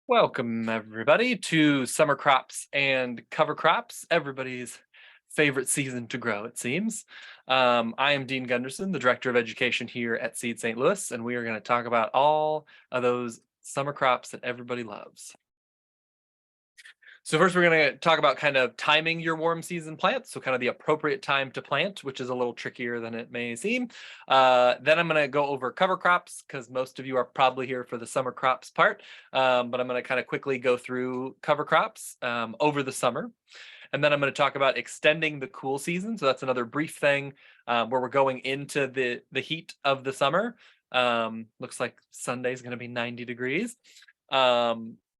Welcome, everybody, to summer crops and cover crops, everybody's favorite season to grow, it seems. I am Dean Gunderson, the Director of Education here at Seed St. Louis, and we are going to talk about all of those summer crops that everybody loves. So first, we're going to talk about kind of timing your warm season plants, so kind of the appropriate time to plant, which is a little trickier than it may seem. Then I'm going to go over cover crops because most of you are probably here for the summer crops part, but I'm going to kind of quickly go through cover crops over the summer. And then I'm going to talk about extending the cool season. So that's another brief thing where we're going into the heat of the summer. Looks like Sunday is going to be 90 degrees.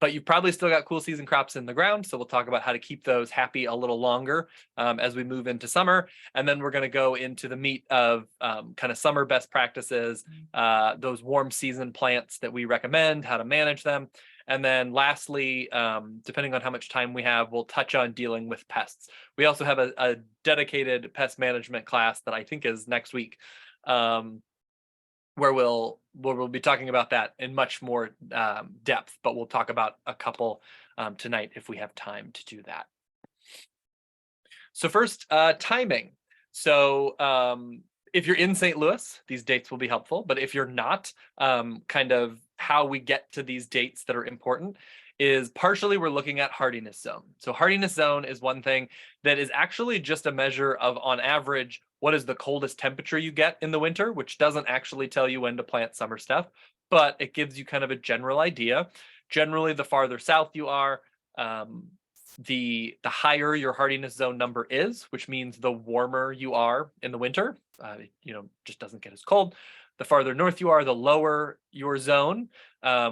But you've probably still got cool season crops in the ground. So we'll talk about how to keep those happy a little longer as we move into summer. And then we're going to go into the meat of kind of summer best practices, those warm season plants that we recommend, how to manage them. And then lastly, depending on how much time we have, we'll touch on dealing with pests. We also have a dedicated pest management class that I think is next week, where we'll be talking about that in much more depth, but we'll talk about a couple tonight if we have time to do that. So first, timing. So if you're in St. Louis, these dates will be helpful, but if you're not, kind of how we get to these dates that are important is partially we're looking at hardiness zone. So hardiness zone is one thing that is actually just a measure of, on average, what is the coldest temperature you get in the winter, which doesn't actually tell you when to plant summer stuff, but it gives you kind of a general idea. Generally, the farther south you are, the higher your hardiness zone number is, which means the warmer you are in the winter. Just doesn't get as cold. The farther north you are, the lower your zone,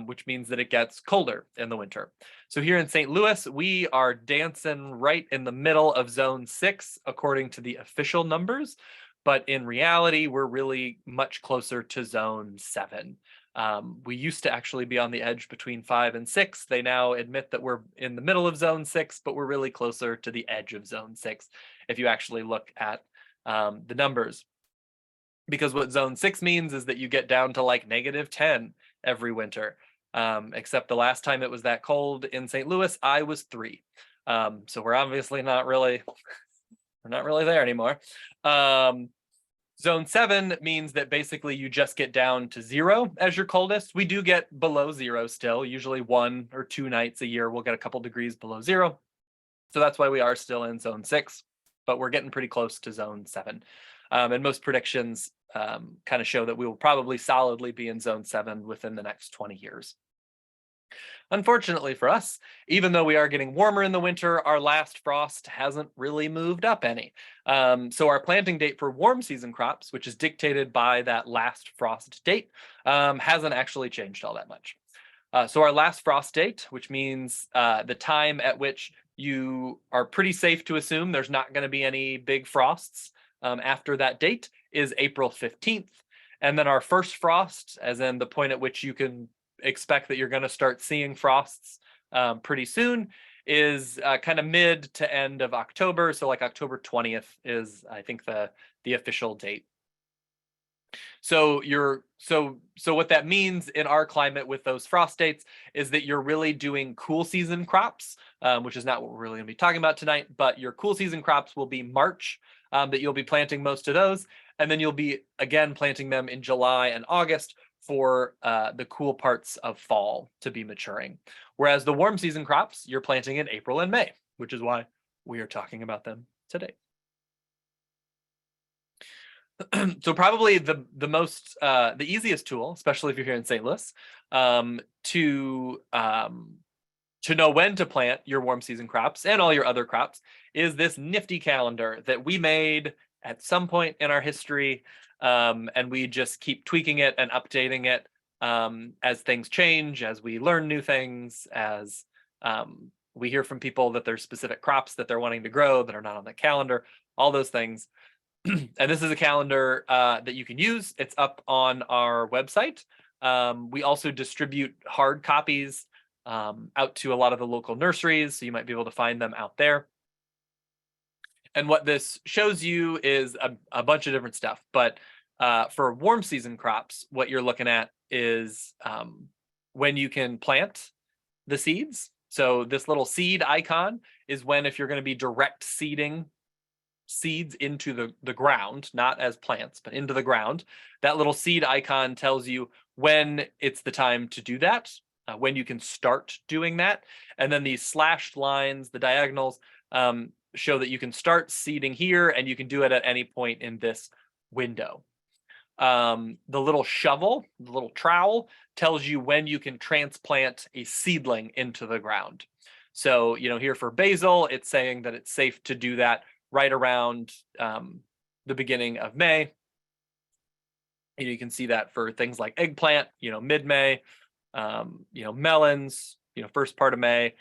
which means that it gets colder in the winter. So here in St. Louis, we are dancing right in the middle of zone 6, according to the official numbers. But in reality, we're really much closer to zone 7. We used to actually be on the edge between 5 and 6. They now admit that we're in the middle of zone 6, but we're really closer to the edge of zone 6 if you actually look at the numbers. Because what zone 6 means is that you get down to like -10 every winter. Except the last time it was that cold in St. Louis, I was 3. So we're obviously we're not really there anymore. Zone 7 means that basically you just get down to 0 as your coldest. We do get below 0 still. Usually 1 or 2 nights a year we'll get a couple degrees below 0. So that's why we are still in zone 6, but we're getting pretty close to zone 7. And most predictions kind of show that we will probably solidly be in zone 7 within the next 20 years. Unfortunately for us, even though we are getting warmer in the winter, our last frost hasn't really moved up any. So our planting date for warm season crops, which is dictated by that last frost date, hasn't actually changed all that much. So our last frost date, which means the time at which you are pretty safe to assume there's not going to be any big frosts after that date, is April 15th. And then our first frost, as in the point at which you can expect that you're going to start seeing frosts pretty soon, is kind of mid to end of October. So like October 20th is, I think, the official date. So what that means in our climate with those frost dates is that you're really doing cool season crops, which is not what we're really going to be talking about tonight, but your cool season crops will be March, that you'll be planting most of those, and then you'll be again planting them in July and August for the cool parts of fall to be maturing. Whereas the warm season crops, you're planting in April and May, which is why we are talking about them today. So probably the easiest tool, especially if you're here in St. Louis, to know when to plant your warm season crops and all your other crops is this nifty calendar that we made at some point in our history, and we just keep tweaking it and updating it as things change, as we learn new things, as we hear from people that there's specific crops that they're wanting to grow that are not on the calendar, all those things. And this is a calendar that you can use. It's up on our website. We also distribute hard copies out to a lot of the local nurseries, so you might be able to find them out there. And what this shows you is a bunch of different stuff. But for warm season crops, what you're looking at is when you can plant the seeds. So this little seed icon is when, if you're going to be direct seeding seeds into the ground, not as plants, but into the ground, that little seed icon tells you when it's the time to do that, when you can start doing that. And then these slashed lines, the diagonals, show that you can start seeding here and you can do it at any point in this window. The little shovel, the little trowel, tells you when you can transplant a seedling into the ground. So, here for basil, it's saying that it's safe to do that right around the beginning of May. And you can see that for things like eggplant, mid-May, melons, first part of May,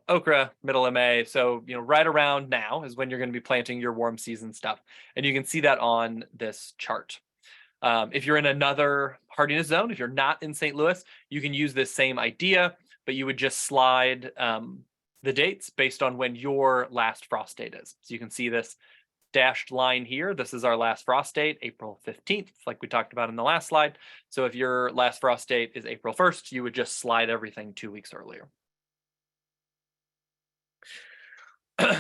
okra, middle of May. So, right around now is when you're going to be planting your warm season stuff. And you can see that on this chart. If you're in another hardiness zone, if you're not in St. Louis, you can use this same idea, but you would just slide the dates based on when your last frost date is. So you can see this dashed line here. This is our last frost date, April 15th, like we talked about in the last slide. So if your last frost date is April 1st, you would just slide everything 2 weeks earlier.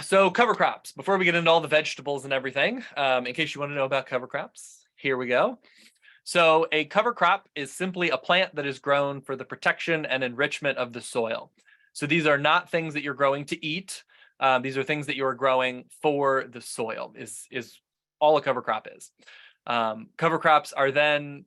So cover crops, before we get into all the vegetables and everything, in case you want to know about cover crops, here we go. So a cover crop is simply a plant that is grown for the protection and enrichment of the soil. So these are not things that you're growing to eat. These are things that you are growing for the soil, is all a cover crop is. Cover crops are then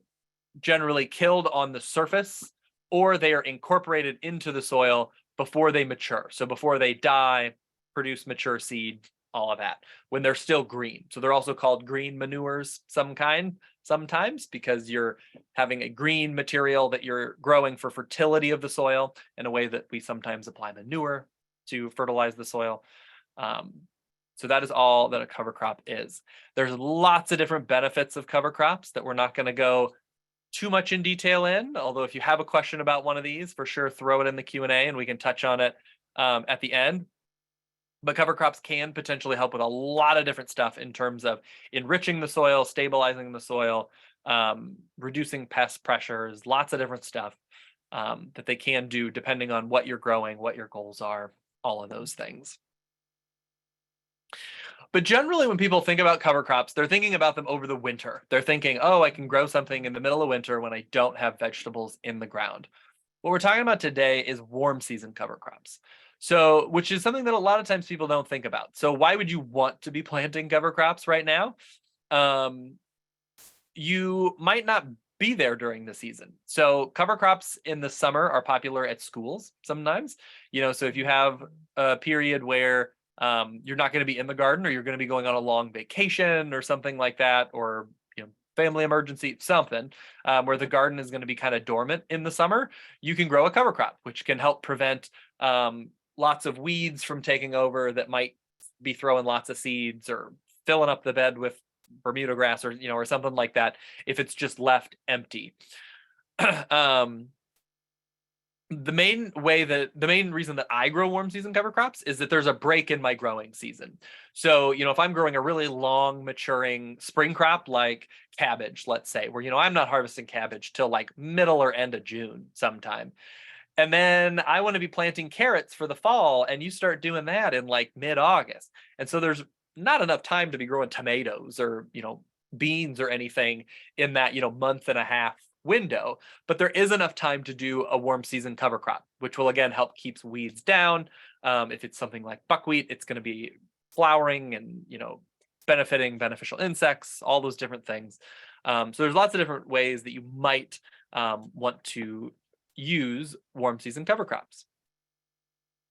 generally killed on the surface, or they are incorporated into the soil before they mature. So before they die, produce mature seed, all of that, when they're still green. So they're also called green manures sometimes, because you're having a green material that you're growing for fertility of the soil, in a way that we sometimes apply manure to fertilize the soil. So that is all that a cover crop is. There's lots of different benefits of cover crops that we're not going to go too much in detail in, although if you have a question about one of these, for sure throw it in the Q&A and we can touch on it at the end. But cover crops can potentially help with a lot of different stuff in terms of enriching the soil, stabilizing the soil, reducing pest pressures, lots of different stuff that they can do depending on what you're growing, what your goals are, all of those things. But generally, when people think about cover crops, they're thinking about them over the winter. They're thinking, oh, I can grow something in the middle of winter when I don't have vegetables in the ground. What we're talking about today is warm season cover crops. So, which is something that a lot of times people don't think about. So why would you want to be planting cover crops right now? You might not be there during the season. So cover crops in the summer are popular at schools sometimes. So if you have a period where you're not going to be in the garden, or you're going to be going on a long vacation or something like that, or family emergency, something where the garden is going to be kind of dormant in the summer, you can grow a cover crop, which can help prevent lots of weeds from taking over that might be throwing lots of seeds or filling up the bed with Bermuda grass, or or something like that, if it's just left empty. The main reason that I grow warm season cover crops is that there's a break in my growing season. So, if I'm growing a really long maturing spring crop like cabbage, let's say, where, I'm not harvesting cabbage till like middle or end of June sometime. And then I want to be planting carrots for the fall, and you start doing that in like mid-August. And so there's not enough time to be growing tomatoes or, beans or anything in that, month and a half window, but there is enough time to do a warm season cover crop, which will again help keep weeds down. If it's something like buckwheat, it's going to be flowering and, benefiting beneficial insects, all those different things. So there's lots of different ways that you might want to use warm season cover crops.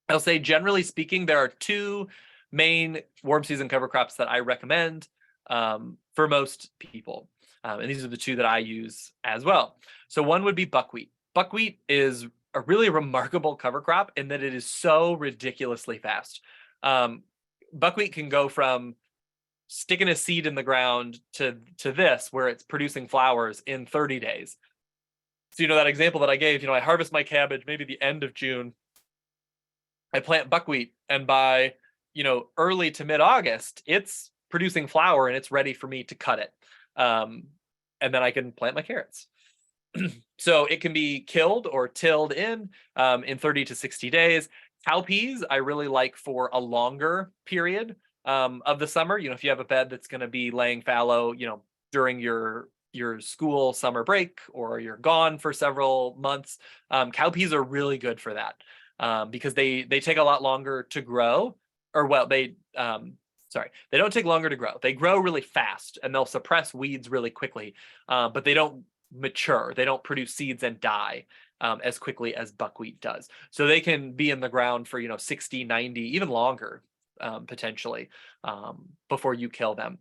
I'll say, generally speaking, there are two main warm season cover crops that I recommend for most people. And these are the two that I use as well. So one would be buckwheat. Buckwheat is a really remarkable cover crop in that it is so ridiculously fast. Buckwheat can go from sticking a seed in the ground to this, where it's producing flowers in 30 days. So, that example that I gave, I harvest my cabbage maybe the end of June. I plant buckwheat, and by, early to mid-August, it's producing flower and it's ready for me to cut it. And then I can plant my carrots. So it can be killed or tilled in 30 to 60 days. Cowpeas, I really like for a longer period of the summer. If you have a bed that's going to be laying fallow, during your school summer break, or you're gone for several months, cowpeas are really good for that because they take a lot longer to grow. Or well, they don't take longer to grow. They grow really fast and they'll suppress weeds really quickly, but they don't mature. They don't produce seeds and die as quickly as buckwheat does. So they can be in the ground for 60, 90, even longer potentially before you kill them.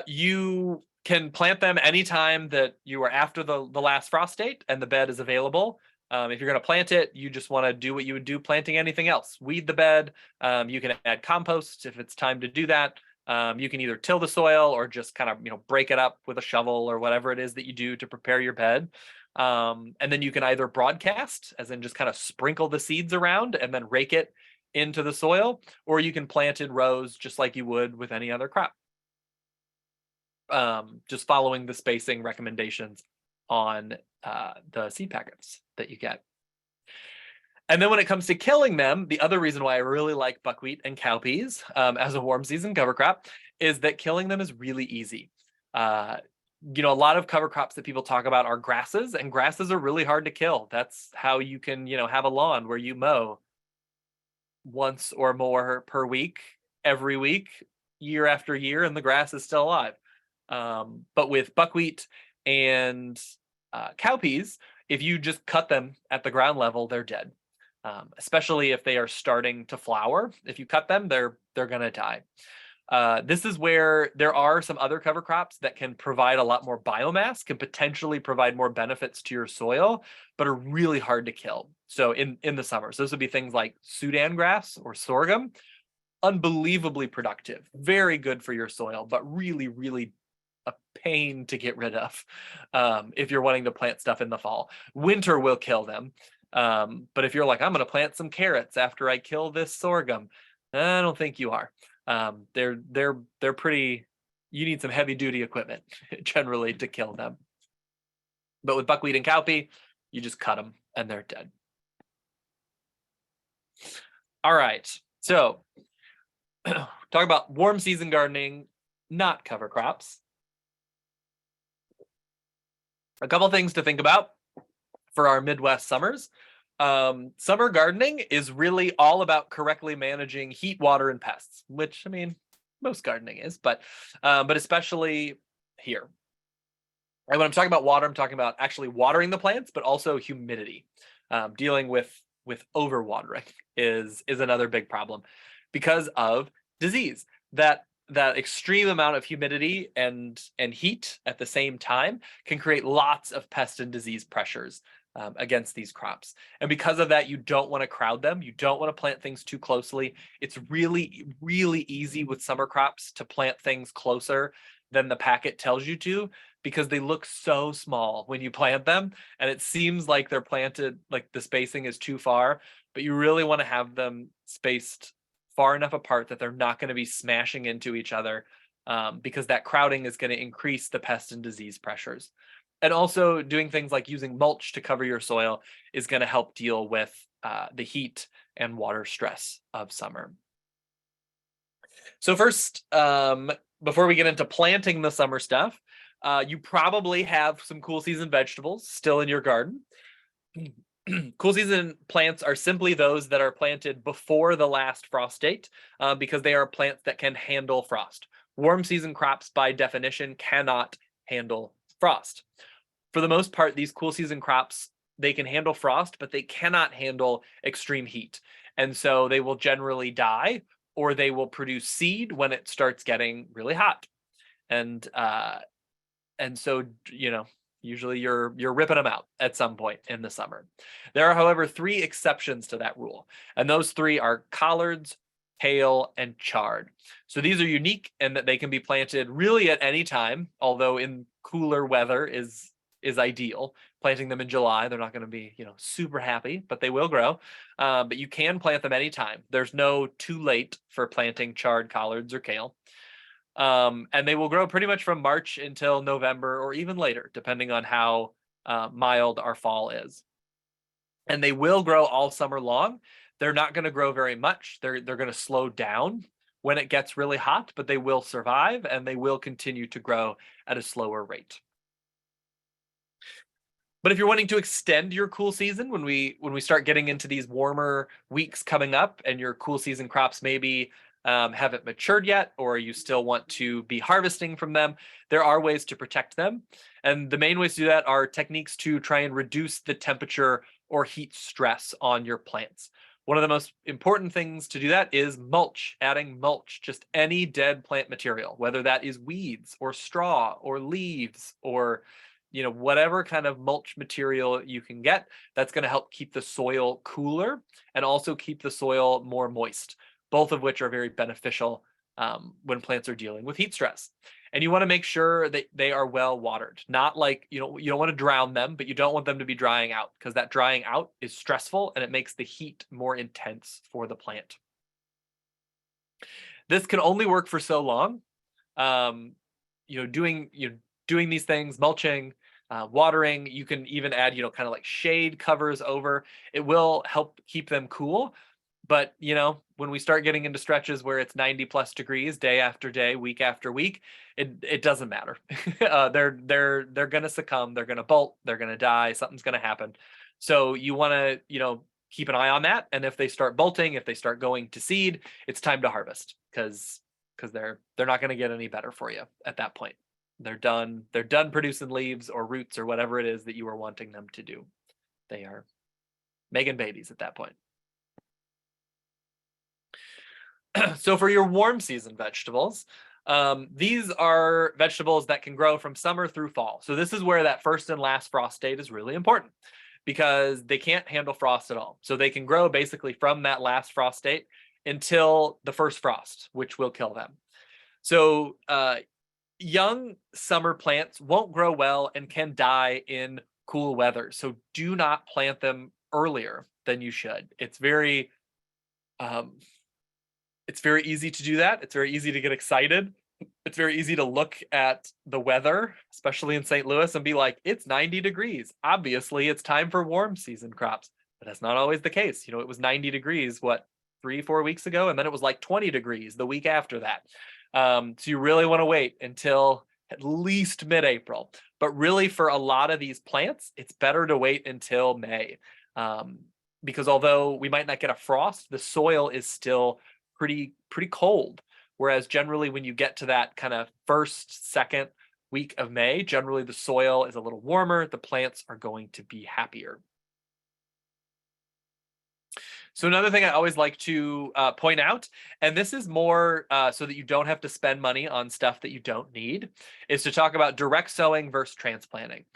You can plant them anytime that you are after the last frost date and the bed is available. If you're going to plant it, you just want to do what you would do planting anything else. Weed the bed. You can add compost if it's time to do that. You can either till the soil or just kind of break it up with a shovel or whatever it is that you do to prepare your bed. And then you can either broadcast, as in just kind of sprinkle the seeds around and then rake it into the soil, or you can plant in rows just like you would with any other crop. Just following the spacing recommendations on the seed packets that you get. And then when it comes to killing them, the other reason why I really like buckwheat and cowpeas as a warm season cover crop is that killing them is really easy. A lot of cover crops that people talk about are grasses, and grasses are really hard to kill. That's how you can, have a lawn where you mow once or more per week, every week, year after year, and the grass is still alive. But with buckwheat and cowpeas, if you just cut them at the ground level, they're dead. Especially if they are starting to flower. If you cut them, they're going to die. This is where there are some other cover crops that can provide a lot more biomass, can potentially provide more benefits to your soil, but are really hard to kill. So in the summer, so this would be things like Sudan grass or sorghum, unbelievably productive, very good for your soil, but really, really a pain to get rid of if you're wanting to plant stuff in the fall. Winter will kill them. But if you're like, I'm going to plant some carrots after I kill this sorghum, I don't think you are. They're pretty, you need some heavy duty equipment generally to kill them. But with buckwheat and cowpea, you just cut them and they're dead. All right. So talk about warm season gardening, not cover crops. A couple things to think about for our Midwest summers. Summer gardening is really all about correctly managing heat, water, and pests, which, most gardening is, but especially here. And when I'm talking about water, I'm talking about actually watering the plants, but also humidity. Dealing with overwatering is another big problem because of disease. That extreme amount of humidity and heat at the same time can create lots of pest and disease pressures against these crops. And because of that, you don't want to crowd them. You don't want to plant things too closely. It's really, really easy with summer crops to plant things closer than the packet tells you to, because they look so small when you plant them. And it seems like they're planted, like the spacing is too far, but you really want to have them spaced far enough apart that they're not going to be smashing into each other, because that crowding is going to increase the pest and disease pressures. And also doing things like using mulch to cover your soil is going to help deal with the heat and water stress of summer. So first, before we get into planting the summer stuff, you probably have some cool season vegetables still in your garden. Cool season plants are simply those that are planted before the last frost date, because they are plants that can handle frost. Warm season crops, by definition, cannot handle frost. For the most part, these cool season crops, they can handle frost, but they cannot handle extreme heat. And so they will generally die, or they will produce seed when it starts getting really hot. And so, usually you're ripping them out at some point in the summer. There are, however, 3 exceptions to that rule. And those 3 are collards, kale, and chard. So these are unique in that they can be planted really at any time, although in cooler weather is ideal. Planting them in July, they're not going to be, super happy, but they will grow. But you can plant them anytime. There's no too late for planting chard, collards, or kale. And they will grow pretty much from March until November or even later, depending on how mild our fall is. And they will grow all summer long. They're not going to grow very much. They're going to slow down when it gets really hot, but they will survive and they will continue to grow at a slower rate. But if you're wanting to extend your cool season, when we start getting into these warmer weeks coming up, and your cool season crops maybe haven't matured yet, or you still want to be harvesting from them, there are ways to protect them. And the main ways to do that are techniques to try and reduce the temperature or heat stress on your plants. One of the most important things to do that is mulch, adding mulch, just any dead plant material, whether that is weeds or straw or leaves or whatever kind of mulch material you can get. That's going to help keep the soil cooler and also keep the soil more moist, both of which are very beneficial when plants are dealing with heat stress. And you want to make sure that they are well watered. Not like, you don't want to drown them, but you don't want them to be drying out, because that drying out is stressful and it makes the heat more intense for the plant. This can only work for so long. Doing these things, mulching, watering, you can even add, kind of like shade covers over. It will help keep them cool. But, when we start getting into stretches where it's 90 plus degrees day after day, week after week, it doesn't matter. They're going to succumb. They're going to bolt. They're going to die. Something's going to happen. So you want to, keep an eye on that. And if they start bolting, if they start going to seed, it's time to harvest, because they're not going to get any better for you at that point. They're done producing leaves or roots or whatever it is that you were wanting them to do. They are making babies at that point. So for your warm season vegetables, these are vegetables that can grow from summer through fall. So this is where that first and last frost date is really important, because they can't handle frost at all. So they can grow basically from that last frost date until the first frost, which will kill them. So young summer plants won't grow well and can die in cool weather. So do not plant them earlier than you should. It's very easy to do that. It's very easy to get excited. It's very easy to look at the weather, especially in St. Louis, and be like, it's 90 degrees. Obviously, it's time for warm season crops. But that's not always the case. It was 90 degrees, 3-4 weeks ago, and then it was like 20 degrees the week after that. So you really want to wait until at least mid-April. But really, for a lot of these plants, it's better to wait until May. Because although we might not get a frost, the soil is still pretty cold. Whereas generally when you get to that kind of first, second week of May, generally the soil is a little warmer. The plants are going to be happier. So another thing I always like to point out, and this is more so that you don't have to spend money on stuff that you don't need, is to talk about direct sowing versus transplanting.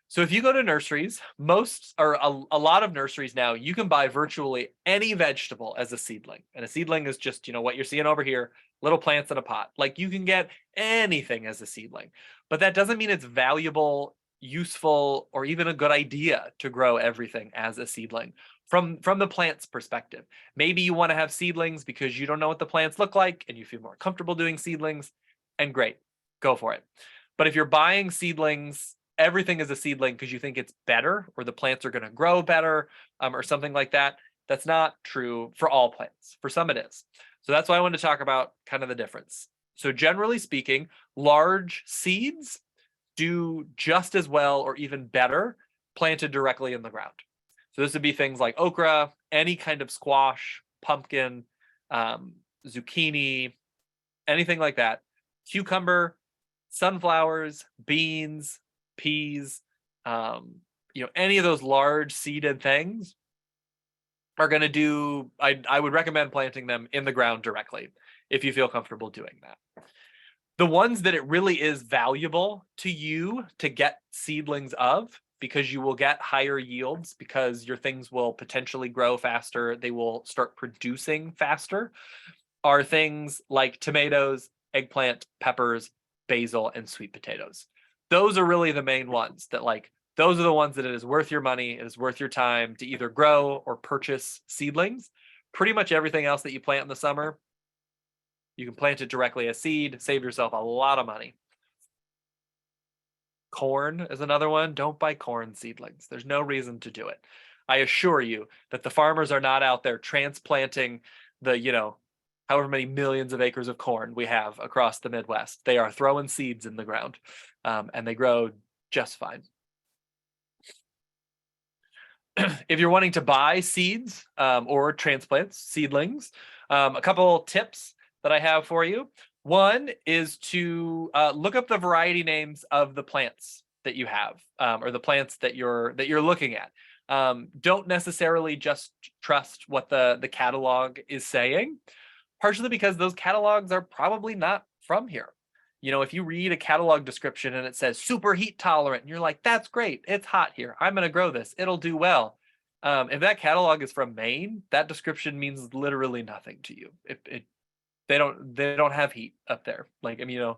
So if you go to nurseries, a lot of nurseries now, you can buy virtually any vegetable as a seedling. And a seedling is just, what you're seeing over here, little plants in a pot. Like, you can get anything as a seedling, but that doesn't mean it's valuable, useful, or even a good idea to grow everything as a seedling. From the plant's perspective, maybe you want to have seedlings because you don't know what the plants look like and you feel more comfortable doing seedlings, and great, go for it. But if you're buying seedlings, everything is a seedling because you think it's better, or the plants are going to grow better, or something like that, that's not true for all plants. For some it is. So that's why I wanted to talk about kind of the difference. So generally speaking, large seeds do just as well or even better planted directly in the ground. So this would be things like okra, any kind of squash, pumpkin, zucchini, anything like that, cucumber, sunflowers, beans, peas, any of those large seeded things are going to do, I would recommend planting them in the ground directly if you feel comfortable doing that. The ones that it really is valuable to you to get seedlings of, because you will get higher yields, because your things will potentially grow faster, they will start producing faster, are things like tomatoes, eggplant, peppers, basil, and sweet potatoes. Those are really the main ones that, those are the ones that it is worth your money, it is worth your time to either grow or purchase seedlings. Pretty much everything else that you plant in the summer, You can plant it directly as seed, save yourself a lot of money. Corn is another one. Don't buy corn seedlings. There's no reason to do it. I assure you that the farmers are not out there transplanting the, however many millions of acres of corn we have across the Midwest. They are throwing seeds in the ground, and they grow just fine. If you're wanting to buy seeds or transplants, seedlings, a couple tips that I have for you. One is to look up the variety names of the plants that you have, or the plants that you're looking at. Don't necessarily just trust what the catalog is saying, partially because those catalogs are probably not from here. If you read a catalog description and it says super heat tolerant, and you're like, that's great, it's hot here, I'm going to grow this, it'll do well. If that catalog is from Maine, that description means literally nothing to you. They don't have heat up there. Like, I mean,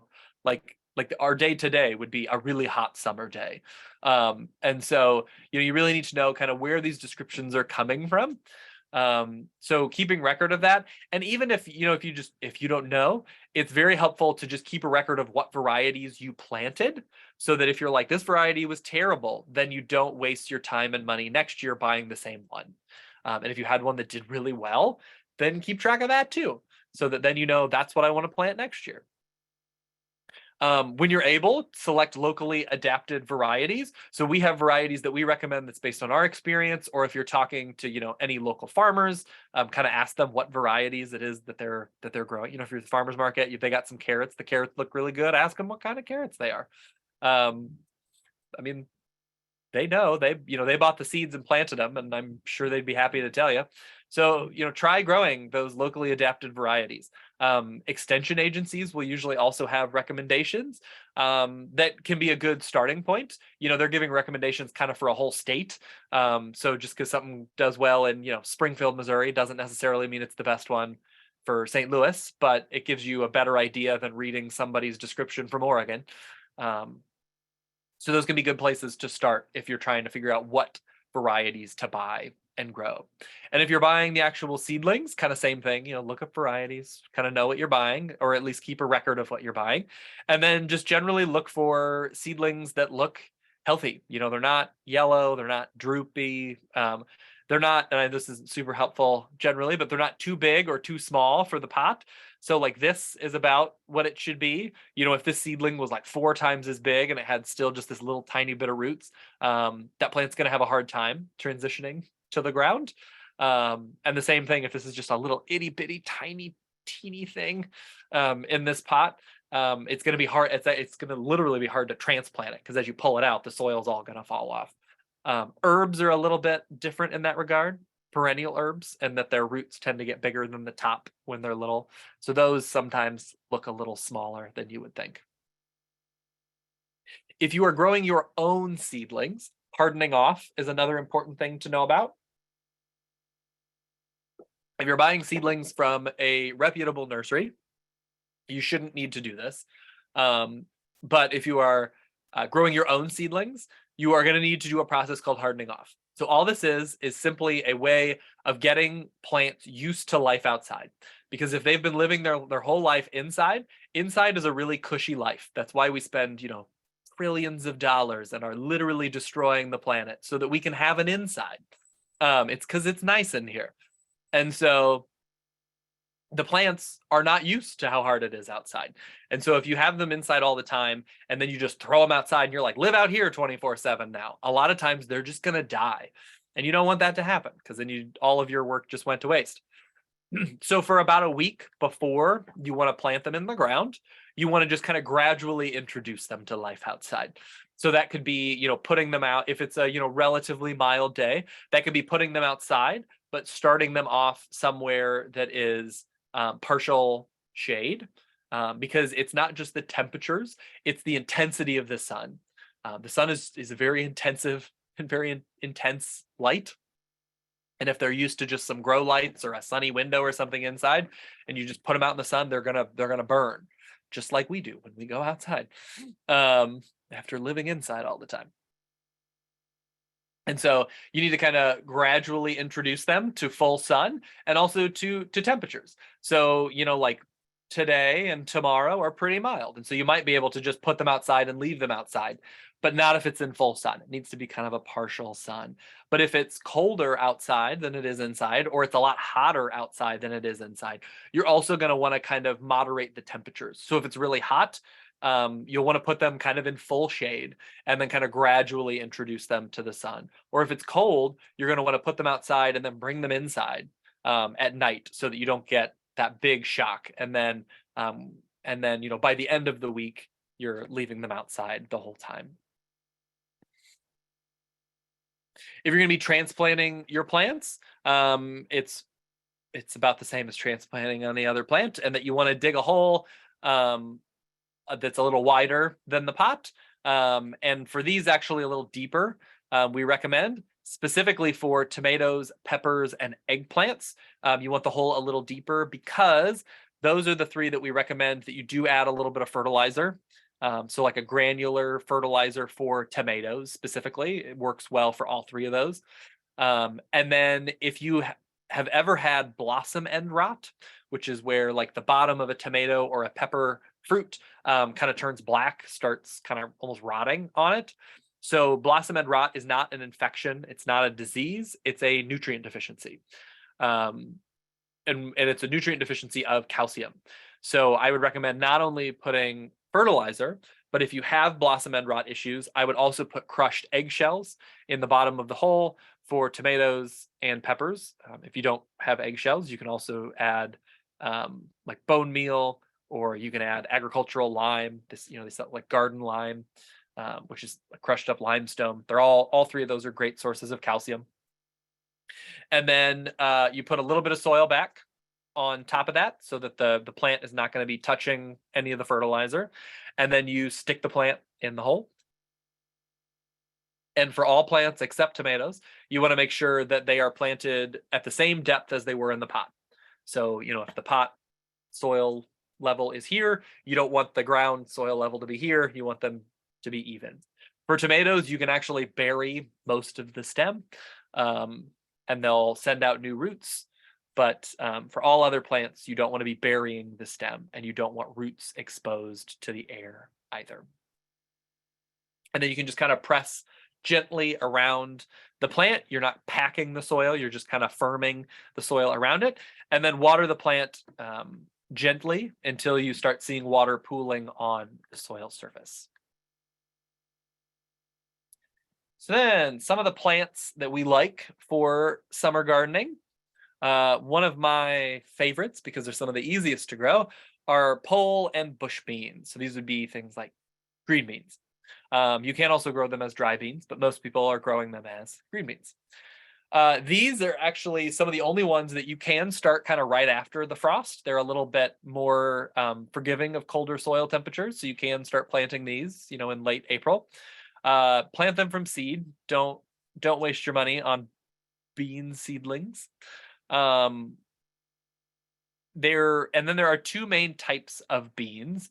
our day today would be a really hot summer day. And so, you really need to know kind of where these descriptions are coming from. So keeping record of that. And even if you don't know, it's very helpful to just keep a record of what varieties you planted, so that if you're like, this variety was terrible, then you don't waste your time and money next year buying the same one. And if you had one that did really well, then keep track of that too, so that then that's what I want to plant next year. When you're able, select locally adapted varieties. So we have varieties that we recommend that's based on our experience, or if you're talking to any local farmers, kind of ask them what varieties it is that they're growing. If you're at the farmers market, if they got some carrots, the carrots look really good, ask them what kind of carrots they are. I mean, they know, they bought the seeds and planted them, and I'm sure they'd be happy to tell you. So, try growing those locally adapted varieties. Extension agencies will usually also have recommendations that can be a good starting point. They're giving recommendations kind of for a whole state. So just because something does well in, Springfield, Missouri, doesn't necessarily mean it's the best one for St. Louis, but it gives you a better idea than reading somebody's description from Oregon. So those can be good places to start if you're trying to figure out what varieties to buy and grow. And if you're buying the actual seedlings, kind of same thing, look up varieties, kind of know what you're buying, or at least keep a record of what you're buying. And then just generally look for seedlings that look healthy. They're not yellow, they're not droopy. They're not, and this isn't super helpful generally, but they're not too big or too small for the pot. So like this is about what it should be. If this seedling was like 4 times as big and it had still just this little tiny bit of roots, that plant's going to have a hard time transitioning to the ground. And the same thing if this is just a little itty bitty tiny teeny thing in this pot, it's going to be hard. It's going to literally be hard to transplant it, because as you pull it out, the soil's all going to fall off. Herbs are a little bit different in that regard, perennial herbs, and that their roots tend to get bigger than the top when they're little. So those sometimes look a little smaller than you would think. If you are growing your own seedlings, hardening off is another important thing to know about. If you're buying seedlings from a reputable nursery, you shouldn't need to do this. But if you are growing your own seedlings, you are going to need to do a process called hardening off. So all this is simply a way of getting plants used to life outside. Because if they've been living their whole life inside is a really cushy life. That's why we spend, trillions of dollars and are literally destroying the planet so that we can have an inside. It's because it's nice in here. And so the plants are not used to how hard it is outside. And so if you have them inside all the time and then you just throw them outside and you're like, live out here 24/7 now, a lot of times they're just going to die. And you don't want that to happen, because then all of your work just went to waste. So for about a week before you want to plant them in the ground, you want to just kind of gradually introduce them to life outside. So that could be, putting them out. If it's a, relatively mild day, that could be putting them outside, but starting them off somewhere that is partial shade, because it's not just the temperatures, it's the intensity of the sun. The sun is a very intensive and very intense light. And if they're used to just some grow lights or a sunny window or something inside, and you just put them out in the sun, they're gonna burn, just like we do when we go outside, after living inside all the time. And so you need to kind of gradually introduce them to full sun and also to temperatures. So, like today and tomorrow are pretty mild. And so you might be able to just put them outside and leave them outside, but not if it's in full sun. It needs to be kind of a partial sun. But if it's colder outside than it is inside, or it's a lot hotter outside than it is inside, you're also going to want to kind of moderate the temperatures. So if it's really hot, you'll want to put them kind of in full shade and then kind of gradually introduce them to the sun. Or if it's cold, you're going to want to put them outside and then bring them inside at night so that you don't get that big shock. And then by the end of the week, you're leaving them outside the whole time. If you're going to be transplanting your plants, it's about the same as transplanting any other plant, and that you want to dig a hole that's a little wider than the pot. And for these, actually a little deeper, we recommend specifically for tomatoes, peppers, and eggplants. You want the hole a little deeper because those are the three that we recommend that you do add a little bit of fertilizer. So like a granular fertilizer for tomatoes specifically, it works well for all three of those. And then if you have ever had blossom end rot, which is where like the bottom of a tomato or a pepper fruit kind of turns black, starts kind of almost rotting on it. So blossom end rot is not an infection. It's not a disease. It's a nutrient deficiency. And it's a nutrient deficiency of calcium. So I would recommend not only putting fertilizer, but if you have blossom end rot issues, I would also put crushed eggshells in the bottom of the hole for tomatoes and peppers. If you don't have eggshells, you can also add like bone meal, or you can add agricultural lime. They sell like garden lime, which is a crushed up limestone. All three of those are great sources of calcium. And then you put a little bit of soil back on top of that so that the plant is not going to be touching any of the fertilizer. And then you stick the plant in the hole. And for all plants except tomatoes, you want to make sure that they are planted at the same depth as they were in the pot. So, if the pot soil level is here, you don't want the ground soil level to be here. You want them to be even. For tomatoes, you can actually bury most of the stem, and they'll send out new roots. But for all other plants, you don't want to be burying the stem, and you don't want roots exposed to the air either. And then you can just kind of press gently around the plant. You're not packing the soil, you're just kind of firming the soil around it. And then water the plant gently until you start seeing water pooling on the soil surface. So then some of the plants that we like for summer gardening. One of my favorites, because they're some of the easiest to grow, are pole and bush beans. So these would be things like green beans. You can also grow them as dry beans, but most people are growing them as green beans. These are actually some of the only ones that you can start kind of right after the frost. They're a little bit more forgiving of colder soil temperatures, so you can start planting these, in late April. Plant them from seed. Don't waste your money on bean seedlings. And then there are two main types of beans,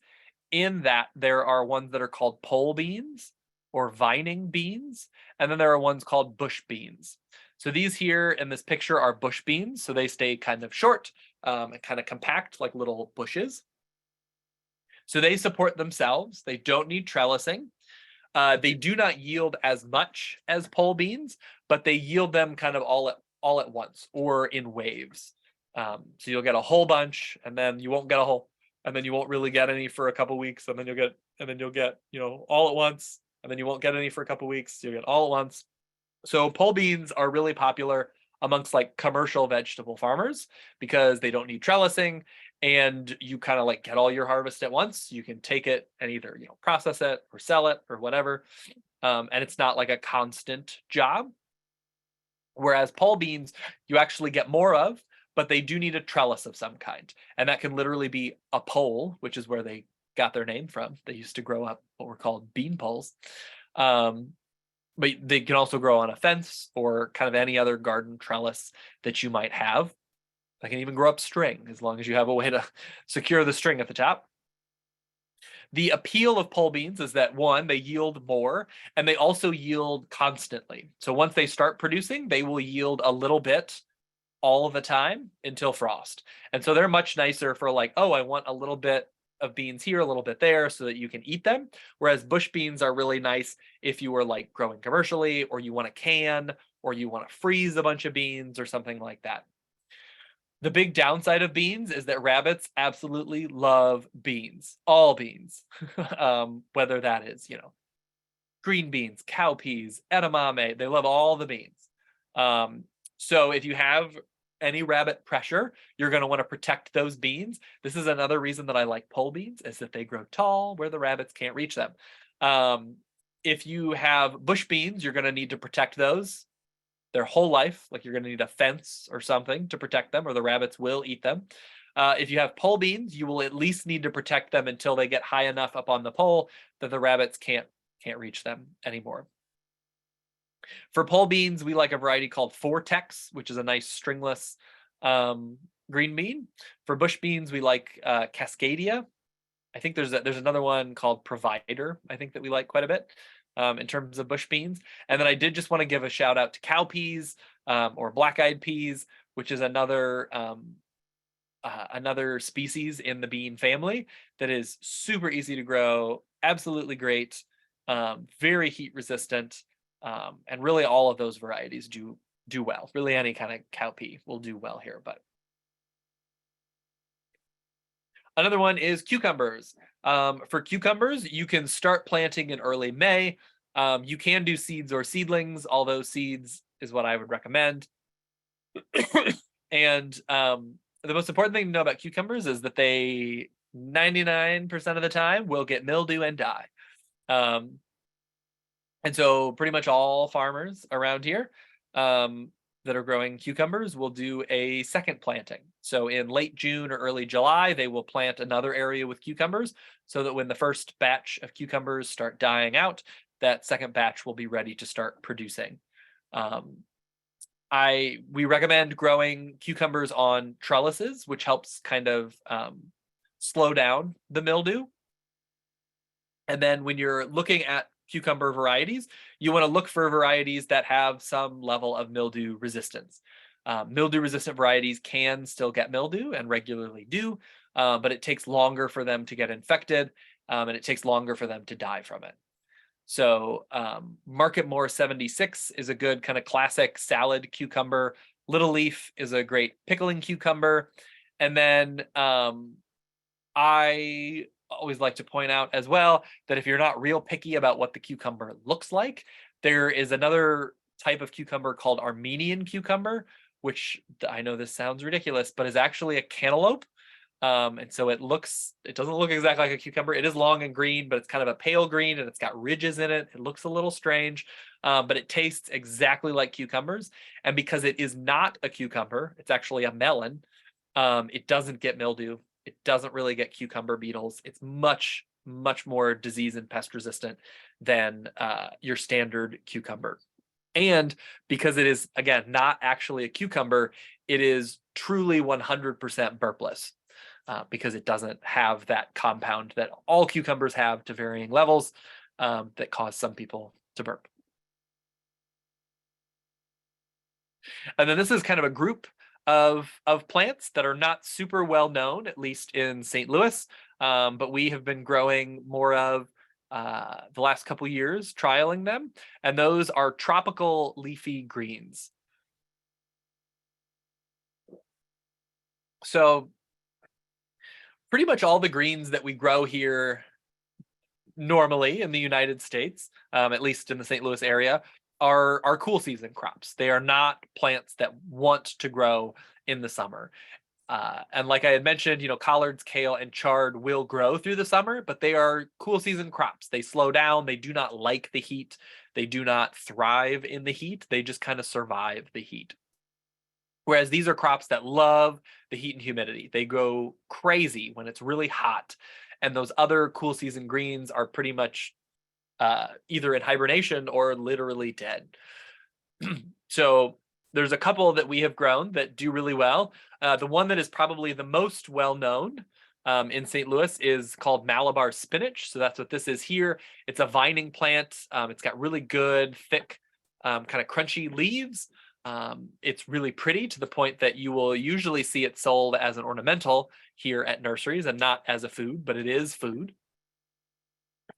in that there are ones that are called pole beans or vining beans, and then there are ones called bush beans. So these here in this picture are bush beans, so they stay kind of short and kind of compact like little bushes. So they support themselves. They don't need trellising. They do not yield as much as pole beans, but they yield them kind of all at once or in waves. So you'll get a whole bunch, and then you won't get a whole, and then you won't really get any for a couple weeks, and then you'll get all at once, and then you won't get any for a couple weeks. You'll get all at once. So pole beans are really popular amongst like commercial vegetable farmers because they don't need trellising, and you kind of like get all your harvest at once. You can take it and either process it or sell it or whatever, and it's not like a constant job. Whereas pole beans you actually get more of, but they do need a trellis of some kind. And that can literally be a pole, which is where they got their name from. They used to grow up what were called bean poles. But they can also grow on a fence or kind of any other garden trellis that you might have. They can even grow up string, as long as you have a way to secure the string at the top. The appeal of pole beans is that, one, they yield more, and they also yield constantly. So once they start producing, they will yield a little bit all the time until frost. And so they're much nicer for like, oh, I want a little bit of beans here, a little bit there so that you can eat them. Whereas bush beans are really nice if you were like growing commercially, or you want to can, or you want to freeze a bunch of beans or something like that. The big downside of beans is that rabbits absolutely love beans, all beans, whether that is, green beans, cowpeas, edamame. They love all the beans. So if you have any rabbit pressure, you're going to want to protect those beans. This is another reason that I like pole beans, is that they grow tall where the rabbits can't reach them. If you have bush beans, you're going to need to protect those their whole life. Like, you're going to need a fence or something to protect them, or the rabbits will eat them. If you have pole beans, you will at least need to protect them until they get high enough up on the pole that the rabbits can't reach them anymore. For pole beans, we like a variety called Vortex, which is a nice stringless green bean. For bush beans, we like Cascadia. I think there's another one called Provider, I think, that we like quite a bit in terms of bush beans. And then I did just want to give a shout out to cowpeas or black-eyed peas, which is another species in the bean family that is super easy to grow, absolutely great, very heat resistant, and really all of those varieties do well. Really, any kind of cowpea will do well here. But another one is cucumbers. For cucumbers, you can start planting in early May. You can do seeds or seedlings, although seeds is what I would recommend. And the most important thing to know about cucumbers is that they 99% of the time will get mildew and die. And so pretty much all farmers around here that are growing cucumbers will do a second planting. So in late June or early July, they will plant another area with cucumbers, so that when the first batch of cucumbers start dying out, that second batch will be ready to start producing. We recommend growing cucumbers on trellises, which helps kind of slow down the mildew. And then when you're looking at cucumber varieties, you want to look for varieties that have some level of mildew resistance. Mildew resistant varieties can still get mildew and regularly do, but it takes longer for them to get infected, and it takes longer for them to die from it. So Marketmore 76 is a good kind of classic salad cucumber. Little Leaf is a great pickling cucumber. And then I always like to point out as well that if you're not real picky about what the cucumber looks like, there is another type of cucumber called Armenian cucumber, which I know this sounds ridiculous, but is actually a cantaloupe. And so it doesn't look exactly like a cucumber. It is long and green, but it's kind of a pale green, and it's got ridges in it. It looks a little strange, but it tastes exactly like cucumbers. And because it is not a cucumber, it's actually a melon, it doesn't get mildew. It doesn't really get cucumber beetles. It's much, much more disease and pest resistant than your standard cucumber. And because it is, again, not actually a cucumber, it is truly 100% burpless. Because it doesn't have that compound that all cucumbers have to varying levels that cause some people to burp. And then this is kind of a group of plants that are not super well known, at least in St. Louis, but we have been growing more of the last couple years, trialing them, and those are tropical leafy greens. So pretty much all the greens that we grow here normally in the United States, at least in the St. Louis area, are cool season crops. They are not plants that want to grow in the summer. And like I had mentioned, collards, kale, and chard will grow through the summer, but they are cool season crops. They slow down. They do not like the heat. They do not thrive in the heat. They just kind of survive the heat. Whereas these are crops that love the heat and humidity. They go crazy when it's really hot. And those other cool season greens are pretty much either in hibernation or literally dead. So there's a couple that we have grown that do really well. The one that is probably the most well-known in St. Louis is called Malabar spinach. So that's what this is here. It's a vining plant. It's got really good, thick, kind of crunchy leaves. It's really pretty to the point that you will usually see it sold as an ornamental here at nurseries and not as a food, but it is food.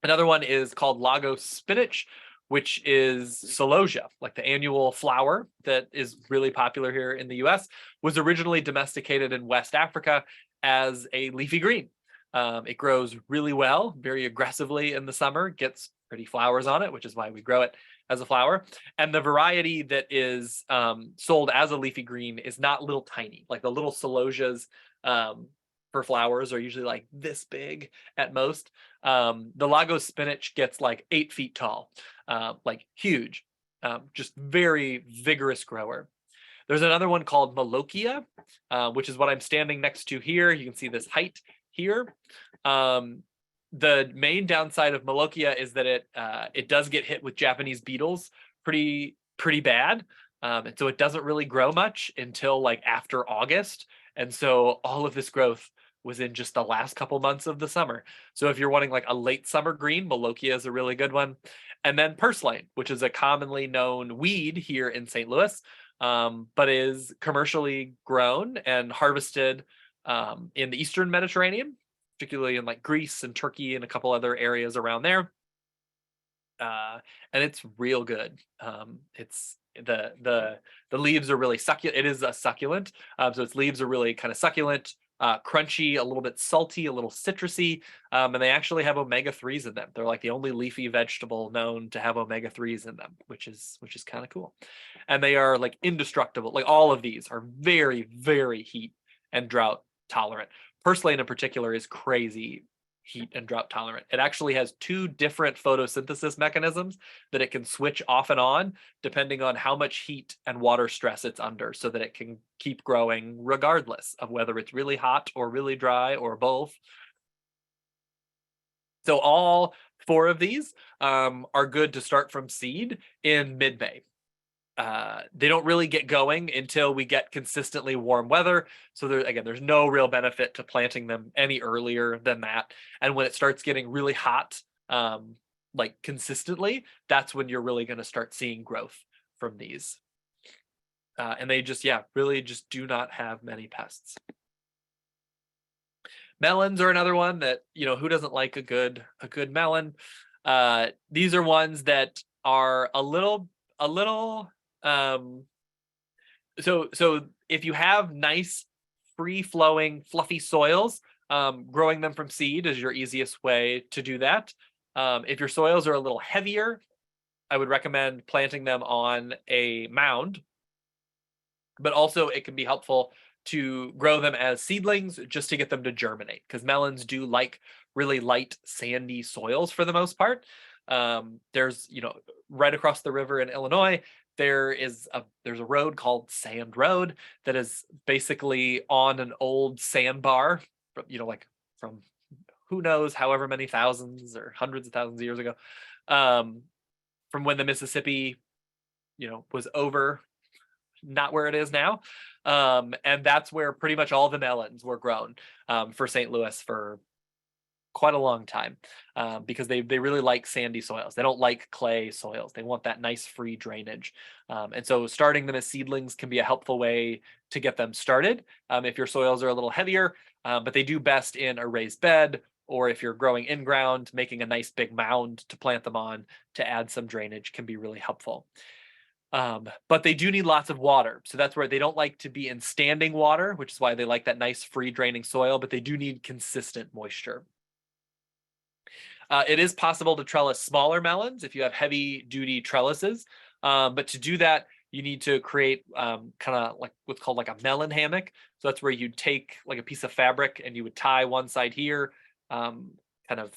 Another one is called Lagos spinach, which is celosia, like the annual flower that is really popular here in the US, was originally domesticated in West Africa as a leafy green. It grows really well, very aggressively in the summer, gets pretty flowers on it, which is why we grow it as a flower. And the variety that is sold as a leafy green is not little tiny, like the little celosias for flowers are usually like this big at most. The Lagos spinach gets like 8 feet tall, like huge, just very vigorous grower. There's another one called Malokia, which is what I'm standing next to here. You can see this height here. The main downside of Malokia is that it does get hit with Japanese beetles pretty bad. And so it doesn't really grow much until like after August. And so all of this growth was in just the last couple months of the summer. So if you're wanting like a late summer green, Malokia is a really good one. And then purslane, which is a commonly known weed here in St. Louis, but is commercially grown and harvested in the Eastern Mediterranean, particularly in like Greece and Turkey and a couple other areas around there. And it's real good. It's the leaves are really succulent. It is a succulent, so its leaves are really kind of succulent, crunchy, a little bit salty, a little citrusy, and they actually have omega-3s in them. They're like the only leafy vegetable known to have omega-3s in them, which is kind of cool. And they are like indestructible. Like all of these are very, very heat and drought tolerant. Purslane in particular is crazy heat and drought tolerant. It actually has 2 different photosynthesis mechanisms that it can switch off and on depending on how much heat and water stress it's under, so that it can keep growing regardless of whether it's really hot or really dry or both. So all 4 of these are good to start from seed in mid-May. They don't really get going until we get consistently warm weather. So there's no real benefit to planting them any earlier than that. And when it starts getting really hot, like consistently, that's when you're really going to start seeing growth from these. And they just, really just do not have many pests. Melons are another one that, who doesn't like a good melon? These are ones that are a little so if you have nice free flowing fluffy soils, growing them from seed is your easiest way to do that. If your soils are a little heavier, I would recommend planting them on a mound, but also it can be helpful to grow them as seedlings just to get them to germinate, because melons do like really light sandy soils for the most part. There's right across the river in Illinois, there's a road called Sand Road that is basically on an old sandbar, like from who knows however many thousands or hundreds of thousands of years ago, from when the Mississippi was over, not where it is now. And that's where pretty much all the melons were grown for St. Louis for quite a long time, because they really like sandy soils. They don't like clay soils. They want that nice free drainage. And so starting them as seedlings can be a helpful way to get them started if your soils are a little heavier, but they do best in a raised bed, or if you're growing in ground, making a nice big mound to plant them on to add some drainage can be really helpful. But they do need lots of water. So that's where they don't like to be in standing water, which is why they like that nice free draining soil, but they do need consistent moisture. It is possible to trellis smaller melons if you have heavy duty trellises. But to do that, you need to create kind of like what's called like a melon hammock. So that's where you'd take like a piece of fabric and you would tie one side here, kind of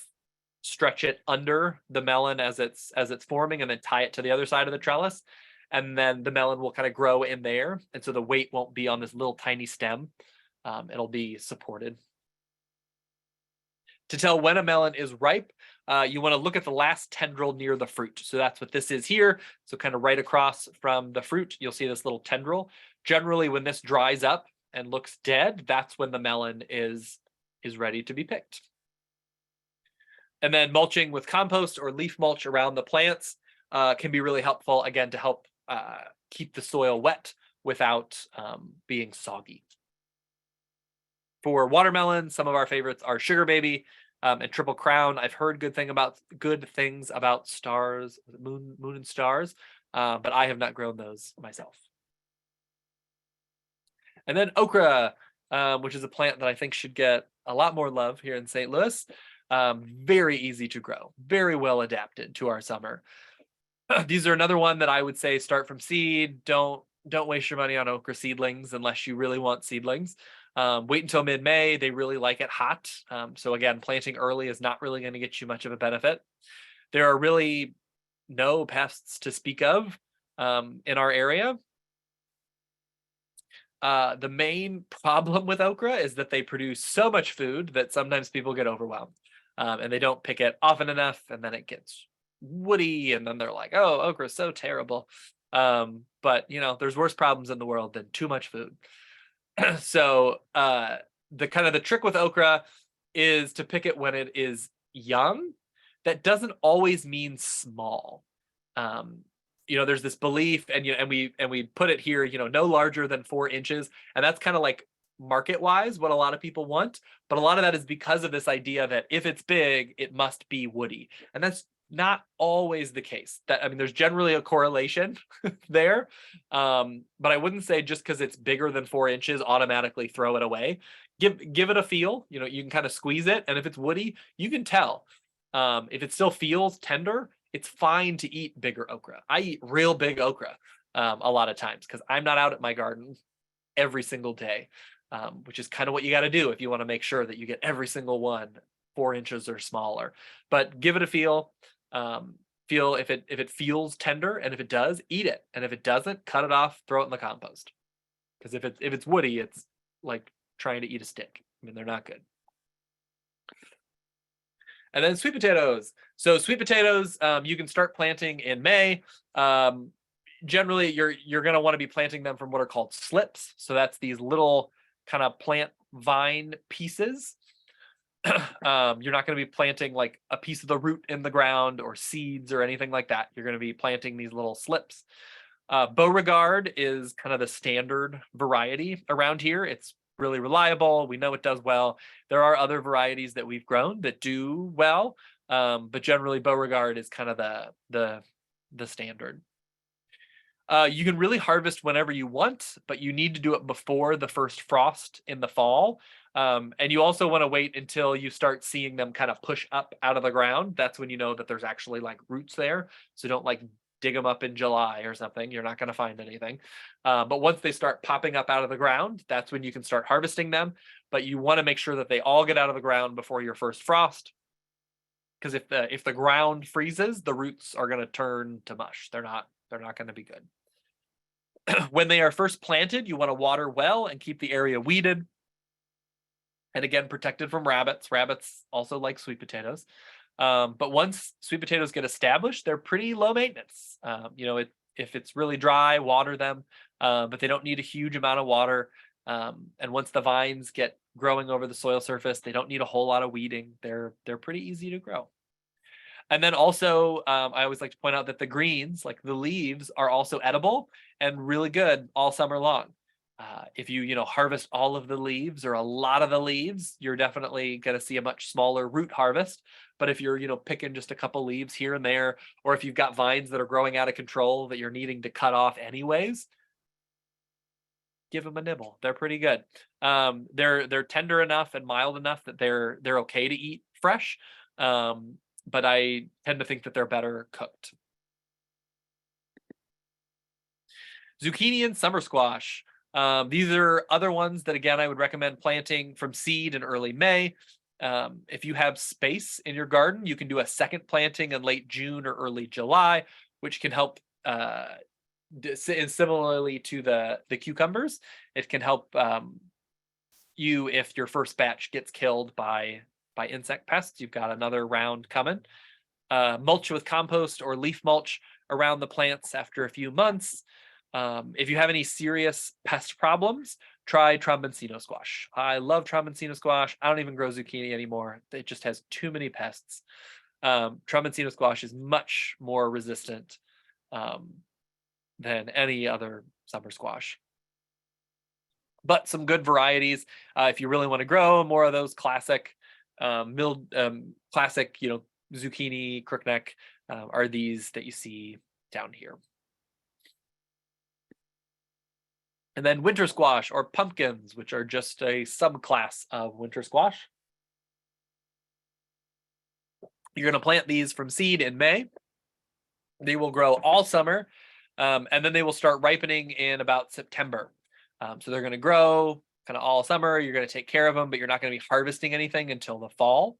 stretch it under the melon as it's forming, and then tie it to the other side of the trellis. And then the melon will kind of grow in there. And so the weight won't be on this little tiny stem. It'll be supported. To tell when a melon is ripe, you want to look at the last tendril near the fruit. So that's what this is here. So kind of right across from the fruit, you'll see this little tendril. Generally, when this dries up and looks dead, that's when the melon is ready to be picked. And then mulching with compost or leaf mulch around the plants can be really helpful, again, to help keep the soil wet without being soggy. For watermelon, some of our favorites are Sugar Baby and Triple Crown. I've heard good things about stars, moon and stars, but I have not grown those myself. And then okra, which is a plant that I think should get a lot more love here in St. Louis. Very easy to grow, very well adapted to our summer. These are another one that I would say start from seed. Don't waste your money on okra seedlings unless you really want seedlings. Wait until mid-May. They really like it hot. So again, planting early is not really going to get you much of a benefit. There are really no pests to speak of in our area. The main problem with okra is that they produce so much food that sometimes people get overwhelmed and they don't pick it often enough, and then it gets woody, and then they're like, oh, okra is so terrible. But there's worse problems in the world than too much food. So the trick with okra is to pick it when it is young. That doesn't always mean small. There's this belief, and we put it here, no larger than 4 inches, and that's kind of like market wise what a lot of people want. But a lot of that is because of this idea that if it's big, it must be woody, and that's not always the case. There's generally a correlation there, but I wouldn't say just because it's bigger than 4 inches automatically throw it away. Give it a feel. You can kind of squeeze it, and if it's woody, you can tell. If it still feels tender, it's fine to eat bigger okra. I eat real big okra a lot of times because I'm not out at my garden every single day, which is kind of what you got to do if you want to make sure that you get every single one 4 inches or smaller. But give it a feel. Feel if it feels tender, and if it does, eat it. And if it doesn't, cut it off, throw it in the compost. Because if it's woody, it's like trying to eat a stick. They're not good. And then sweet potatoes. So sweet potatoes, you can start planting in May. Generally, you're going to want to be planting them from what are called slips. So that's these little kind of plant vine pieces. You're not going to be planting like a piece of the root in the ground or seeds or anything like that. You're going to be planting these little slips. Beauregard is kind of the standard variety around here. It's really reliable. We know it does well. There are other varieties that we've grown that do well, but generally Beauregard is kind of the standard. You can really harvest whenever you want, but you need to do it before the first frost in the fall. And you also want to wait until you start seeing them kind of push up out of the ground. That's when you know that there's actually like roots there. So don't like dig them up in July or something. You're not going to find anything. But once they start popping up out of the ground, that's when you can start harvesting them. But you want to make sure that they all get out of the ground before your first frost. Because if the ground freezes, the roots are going to turn to mush. They're not going to be good. When they are first planted, you want to water well and keep the area weeded. And again, protected from rabbits. Rabbits also like sweet potatoes. But once sweet potatoes get established, they're pretty low maintenance. If it's really dry, water them, but they don't need a huge amount of water. And once the vines get growing over the soil surface, they don't need a whole lot of weeding. They're pretty easy to grow. And then also, I always like to point out that the greens, like the leaves, are also edible and really good all summer long. If you harvest all of the leaves or a lot of the leaves, you're definitely going to see a much smaller root harvest. But if you're picking just a couple leaves here and there, or if you've got vines that are growing out of control that you're needing to cut off anyways, give them a nibble. They're pretty good. They're tender enough and mild enough that they're okay to eat fresh. But I tend to think that they're better cooked. Zucchini and summer squash. These are other ones that, again, I would recommend planting from seed in early May. If you have space in your garden, you can do a second planting in late June or early July, which can help. And similarly to the cucumbers, it can help you if your first batch gets killed by insect pests. You've got another round coming. Mulch with compost or leaf mulch around the plants after a few months. If you have any serious pest problems, try tromboncino squash. I love tromboncino squash. I don't even grow zucchini anymore. It just has too many pests. Tromboncino squash is much more resistant than any other summer squash. But some good varieties if you really want to grow more of those classic classic, zucchini, crookneck are these that you see down here. And then winter squash or pumpkins, which are just a subclass of winter squash. You're going to plant these from seed in May. They will grow all summer, and then they will start ripening in about September. So they're going to grow kind of all summer. You're going to take care of them, but you're not going to be harvesting anything until the fall.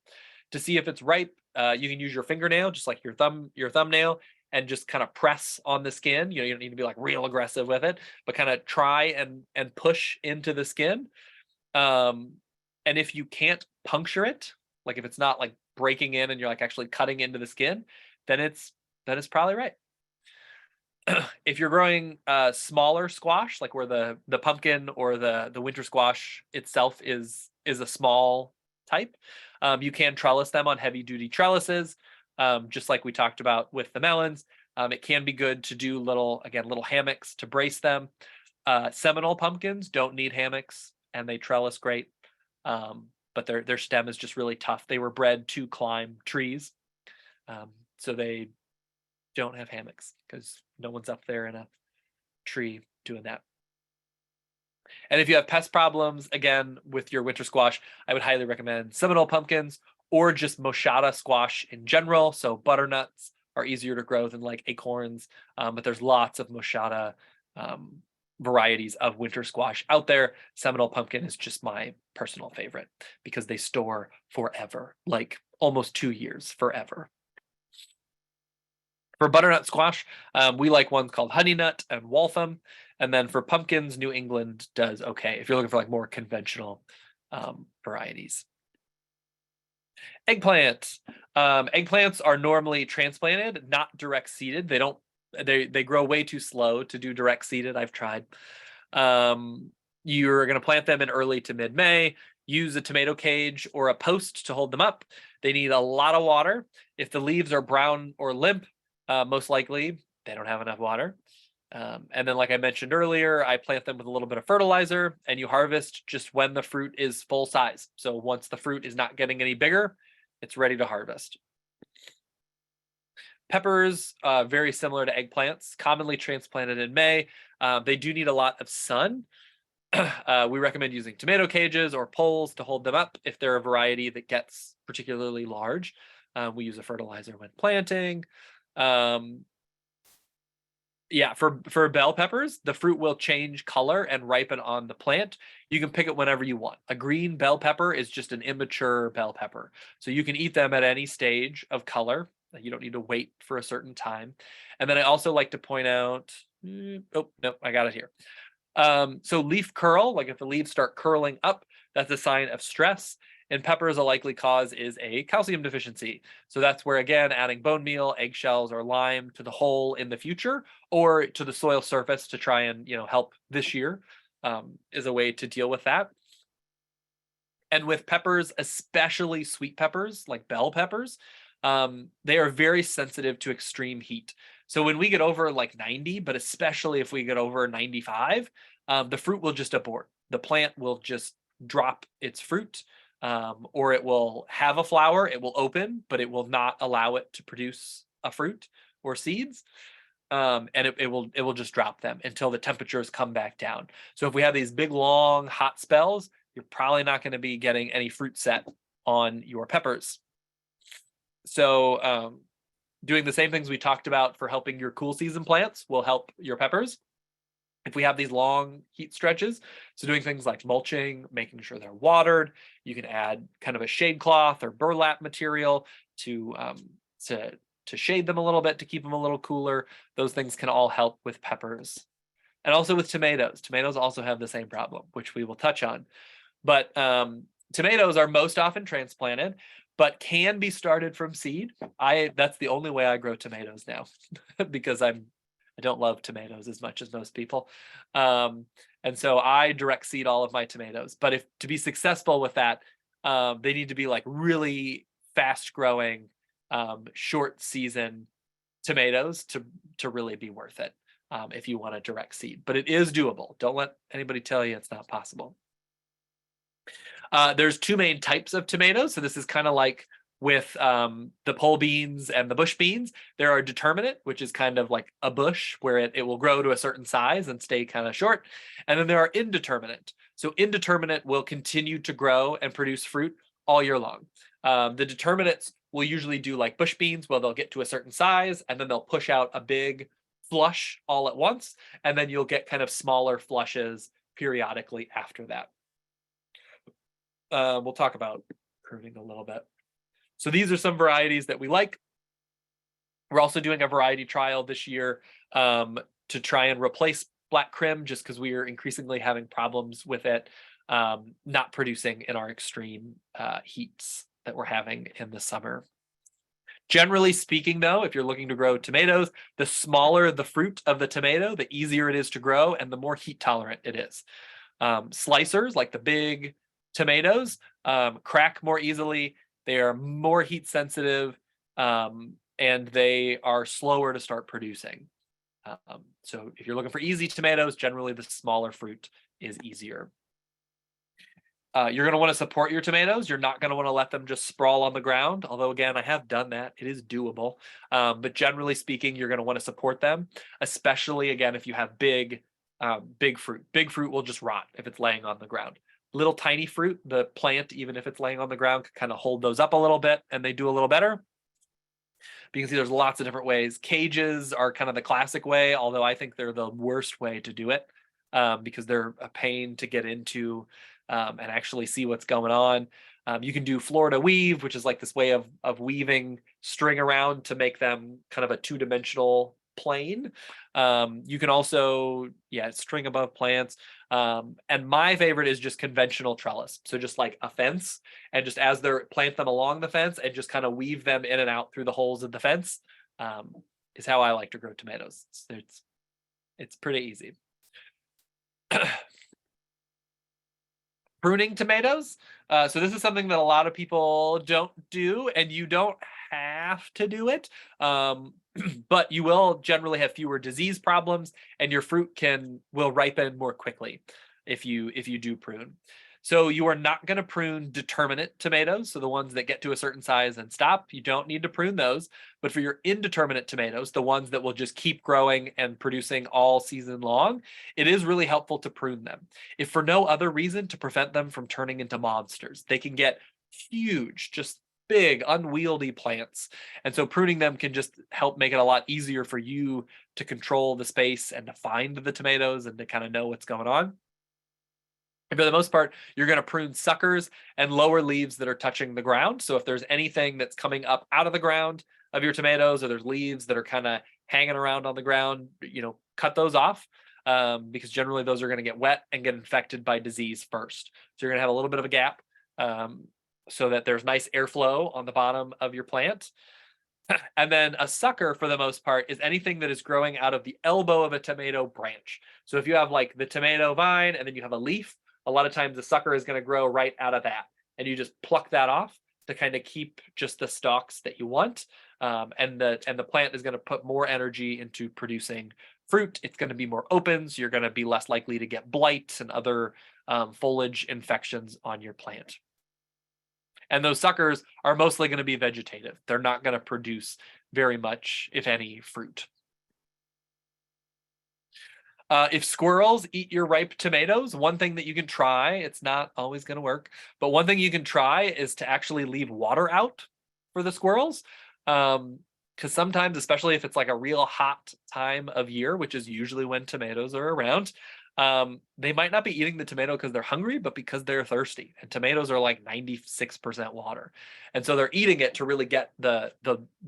To see if it's ripe, you can use your fingernail, just like your thumbnail, and just kind of press on the skin. You don't need to be like real aggressive with it, but kind of try and push into the skin. And if you can't puncture it, like if it's not like breaking in and you're like actually cutting into the skin, then it's probably right. If you're growing smaller squash, like where the pumpkin or the winter squash itself is a small type, you can trellis them on heavy duty trellises, just like we talked about with the melons. It can be good to do little hammocks to brace them. Seminole pumpkins don't need hammocks and they trellis great, but their stem is just really tough. They were bred to climb trees, so they don't have hammocks because no one's up there in a tree doing that. And if you have pest problems, again, with your winter squash, I would highly recommend Seminole pumpkins or just moschata squash in general. So butternuts are easier to grow than like acorns, but there's lots of moschata varieties of winter squash out there. Seminole pumpkin is just my personal favorite because they store forever, like almost 2 years, forever. For butternut squash, we like ones called honey nut and Waltham. And then for pumpkins, New England does okay if you're looking for like more conventional varieties. Eggplants. Eggplants are normally transplanted, not direct seeded. They grow way too slow to do direct seeded. I've tried. You're going to plant them in early to mid-May. Use a tomato cage or a post to hold them up. They need a lot of water. If the leaves are brown or limp, most likely they don't have enough water. And then, like I mentioned earlier, I plant them with a little bit of fertilizer, and you harvest just when the fruit is full size. So once the fruit is not getting any bigger, it's ready to harvest. Peppers, very similar to eggplants, commonly transplanted in May. They do need a lot of sun. We recommend using tomato cages or poles to hold them up if they're a variety that gets particularly large. We use a fertilizer when planting. Yeah, for bell peppers, the fruit will change color and ripen on the plant. You can pick it whenever you want. A green bell pepper is just an immature bell pepper. So you can eat them at any stage of color. You don't need to wait for a certain time. And then I also like to point out, oh, no, I got it here. So leaf curl, like if the leaves start curling up, that's a sign of stress. In peppers, a likely cause is a calcium deficiency. So that's where, again, adding bone meal, eggshells, or lime to the hole in the future or to the soil surface to try and help this year is a way to deal with that. And with peppers, especially sweet peppers like bell peppers, they are very sensitive to extreme heat. So when we get over like 90, but especially if we get over 95, the fruit will just abort. The plant will just drop its fruit, or it will have a flower, it will open, but it will not allow it to produce a fruit or seeds. And it will just drop them until the temperatures come back down. So if we have these big, long, hot spells, you're probably not going to be getting any fruit set on your peppers. So doing the same things we talked about for helping your cool season plants will help your peppers if we have these long heat stretches. So doing things like mulching, making sure they're watered. You can add kind of a shade cloth or burlap material to shade them a little bit, to keep them a little cooler. Those things can all help with peppers. And also with tomatoes. Tomatoes also have the same problem, which we will touch on. But tomatoes are most often transplanted, but can be started from seed. That's the only way I grow tomatoes now because I don't love tomatoes as much as most people. And so I direct seed all of my tomatoes. But to be successful with that, they need to be like really fast growing, short season tomatoes to really be worth it. if you want a direct seed, but it is doable. Don't let anybody tell you it's not possible. There's two main types of tomatoes. So this is kind of like with the pole beans and the bush beans. There are determinate, which is kind of like a bush where it will grow to a certain size and stay kind of short. And then there are indeterminate. So indeterminate will continue to grow and produce fruit all year long. The determinates will usually do like bush beans, where they'll get to a certain size and then they'll push out a big flush all at once. And then you'll get kind of smaller flushes periodically after that. We'll talk about pruning a little bit. So these are some varieties that we like. We're also doing a variety trial this year to try and replace black crim, just because we are increasingly having problems with it not producing in our extreme heats that we're having in the summer. Generally speaking, though, if you're looking to grow tomatoes, the smaller the fruit of the tomato, the easier it is to grow and the more heat tolerant it is. Slicers, like the big tomatoes, crack more easily. They are more heat sensitive, and they are slower to start producing. So if you're looking for easy tomatoes, generally the smaller fruit is easier. You're going to want to support your tomatoes. You're not going to want to let them just sprawl on the ground. Although, again, I have done that. It is doable. But generally speaking, you're going to want to support them, especially, again, if you have big fruit. Big fruit will just rot if it's laying on the ground. Little tiny fruit, the plant, even if it's laying on the ground, can kind of hold those up a little bit and they do a little better. But you can see there's lots of different ways. Cages are kind of the classic way, although I think they're the worst way to do it because they're a pain to get into and actually see what's going on. You can do Florida weave, which is like this way of weaving string around to make them kind of a two-dimensional plane. You can also, string above plants. And my favorite is just conventional trellis. So just like a fence, and just as they're plant them along the fence and just kind of weave them in and out through the holes of the fence is how I like to grow tomatoes. It's pretty easy. Pruning tomatoes. So this is something that a lot of people don't do, and you don't have to do it. But you will generally have fewer disease problems, and your fruit will ripen more quickly if you do prune. So you are not going to prune determinate tomatoes, so the ones that get to a certain size and stop. You don't need to prune those. But for your indeterminate tomatoes, the ones that will just keep growing and producing all season long, it is really helpful to prune them, if for no other reason, to prevent them from turning into monsters. They can get huge, just big, unwieldy plants. And so pruning them can just help make it a lot easier for you to control the space and to find the tomatoes and to kind of know what's going on. And for the most part, you're going to prune suckers and lower leaves that are touching the ground. So if there's anything that's coming up out of the ground of your tomatoes, or there's leaves that are kind of hanging around on the ground, cut those off because generally those are going to get wet and get infected by disease first. So you're going to have a little bit of a gap so that there's nice airflow on the bottom of your plant. And then a sucker, for the most part, is anything that is growing out of the elbow of a tomato branch. So if you have like the tomato vine and then you have a leaf, a lot of times the sucker is going to grow right out of that. And you just pluck that off to kind of keep just the stalks that you want. And the plant is going to put more energy into producing fruit. It's going to be more open, so you're going to be less likely to get blight and other foliage infections on your plant. And those suckers are mostly going to be vegetative. They're not going to produce very much, if any, fruit. If squirrels eat your ripe tomatoes, one thing that you can try, it's not always going to work, but one thing you can try is to actually leave water out for the squirrels. Because sometimes, especially if it's like a real hot time of year, which is usually when tomatoes are around, they might not be eating the tomato because they're hungry, but because they're thirsty. And tomatoes are like 96% water. And so they're eating it to really get the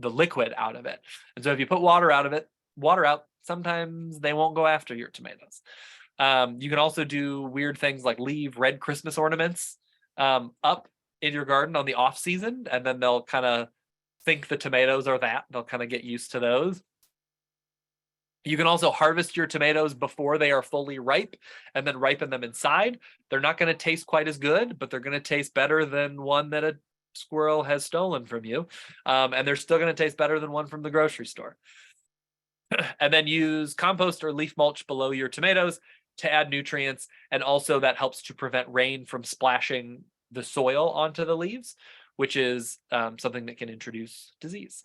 liquid out of it. And so if you put water out, sometimes they won't go after your tomatoes. You can also do weird things like leave red Christmas ornaments up in your garden on the off season, and then they'll kind of think the tomatoes are that. They'll kind of get used to those. You can also harvest your tomatoes before they are fully ripe and then ripen them inside. They're not going to taste quite as good, but they're going to taste better than one that a squirrel has stolen from you. And they're still going to taste better than one from the grocery store. And then use compost or leaf mulch below your tomatoes to add nutrients. And also that helps to prevent rain from splashing the soil onto the leaves, which is something that can introduce disease.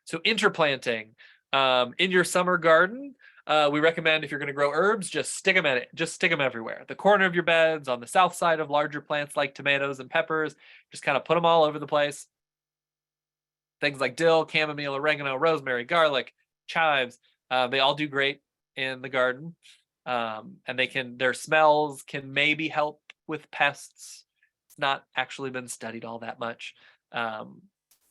So interplanting in your summer garden, we recommend if you're going to grow herbs, just stick them in it. Just stick them everywhere. The corner of your beds, on the south side of larger plants like tomatoes and peppers, just kind of put them all over the place. Things like dill, chamomile, oregano, rosemary, garlic, chives, they all do great in the garden. And their smells can maybe help with pests. It's not actually been studied all that much.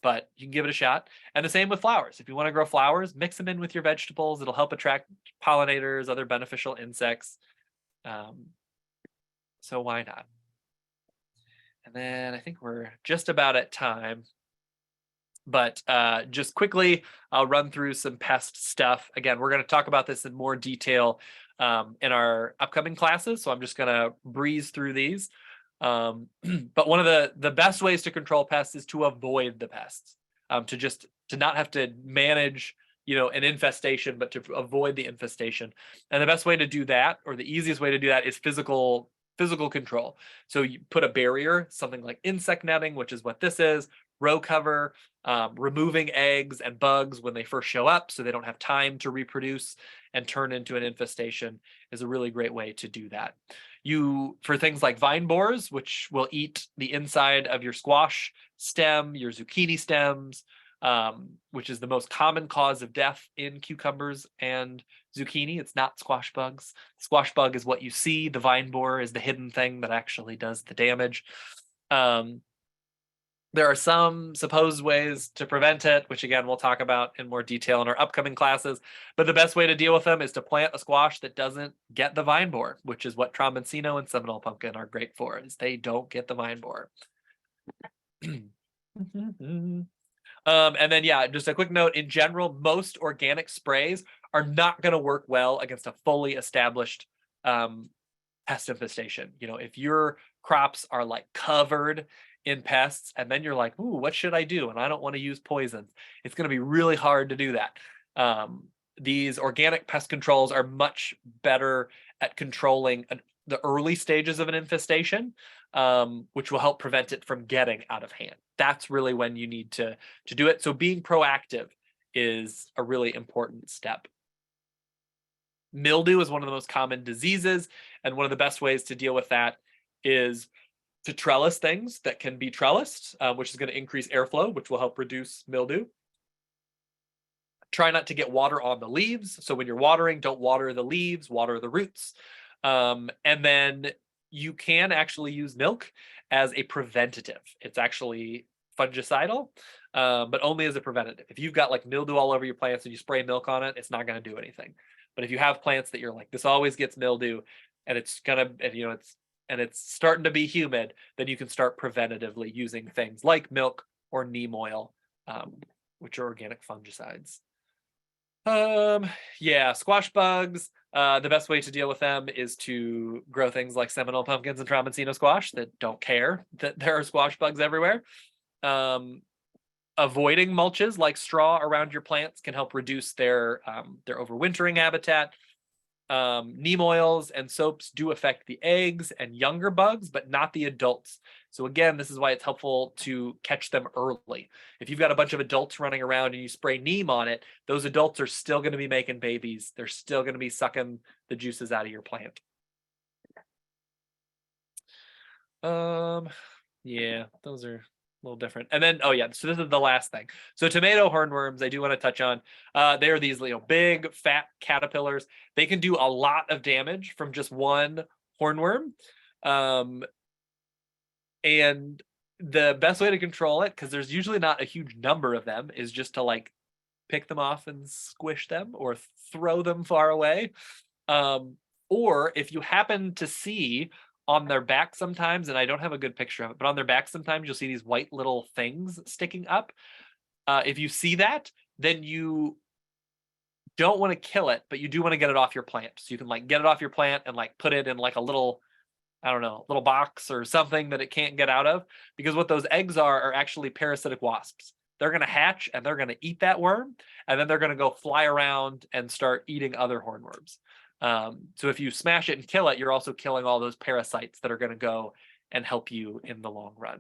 But you can give it a shot. And the same with flowers. If you want to grow flowers, mix them in with your vegetables. It'll help attract pollinators, other beneficial insects. So why not? And then I think we're just about at time. But just quickly, I'll run through some pest stuff. Again, we're going to talk about this in more detail in our upcoming classes. So I'm just going to breeze through these. But one of the best ways to control pests is to avoid the pests, to not have to manage, an infestation, but to avoid the infestation. And the best way to do that, or the easiest way to do that, is physical control. So you put a barrier, something like insect netting, which is what this is, row cover, removing eggs and bugs when they first show up so they don't have time to reproduce and turn into an infestation, is a really great way to do that. For things like vine borers, which will eat the inside of your squash stem, your zucchini stems, which is the most common cause of death in cucumbers and zucchini. It's not squash bugs. Squash bug is what you see. The vine borer is the hidden thing that actually does the damage. There are some supposed ways to prevent it, which again, we'll talk about in more detail in our upcoming classes. But the best way to deal with them is to plant a squash that doesn't get the vine borer, which is what Tromboncino and Seminole pumpkin are great for, is they don't get the vine borer. And then, just a quick note, in general, most organic sprays are not going to work well against a fully established pest infestation. If your crops are like covered in pests and then you're like, ooh, what should I do? And I don't want to use poisons. It's going to be really hard to do that. These organic pest controls are much better at controlling the early stages of an infestation, which will help prevent it from getting out of hand. That's really when you need to do it. So being proactive is a really important step. Mildew is one of the most common diseases, and one of the best ways to deal with that is to trellis things that can be trellised, which is going to increase airflow, which will help reduce mildew. Try not to get water on the leaves. So when you're watering, don't water the leaves, water the roots. And then you can actually use milk as a preventative. It's actually fungicidal, but only as a preventative. If you've got like mildew all over your plants and you spray milk on it, it's not going to do anything. But if you have plants that you're like, this always gets mildew, and it's starting to be humid, then you can start preventatively using things like milk or neem oil, which are organic fungicides. Squash bugs. The best way to deal with them is to grow things like Seminole pumpkins and Tromboncino squash that don't care that there are squash bugs everywhere. Avoiding mulches like straw around your plants can help reduce their overwintering habitat. Neem oils and soaps do affect the eggs and younger bugs, but not the adults. So again, this is why it's helpful to catch them early. If you've got a bunch of adults running around and you spray neem on it, those adults are still going to be making babies. They're still going to be sucking the juices out of your plant. Those are a little different. And then, so this is the last thing. So tomato hornworms, I do want to touch on. They are these big, fat caterpillars. They can do a lot of damage from just one hornworm. And the best way to control it, because there's usually not a huge number of them, is just to pick them off and squish them or throw them far away. Or if you happen to see on their back sometimes, and I don't have a good picture of it, but on their back sometimes you'll see these white little things sticking up. If you see that, then you don't want to kill it, but you do want to get it off your plant. So you can get it off your plant and put it in a little, I don't know, little box or something that it can't get out of, because what those eggs are actually parasitic wasps. they're going to hatch and they're going to eat that worm, and then they're going to go fly around and start eating other hornworms. So if you smash it and kill it, you're also killing all those parasites that are going to go and help you in the long run.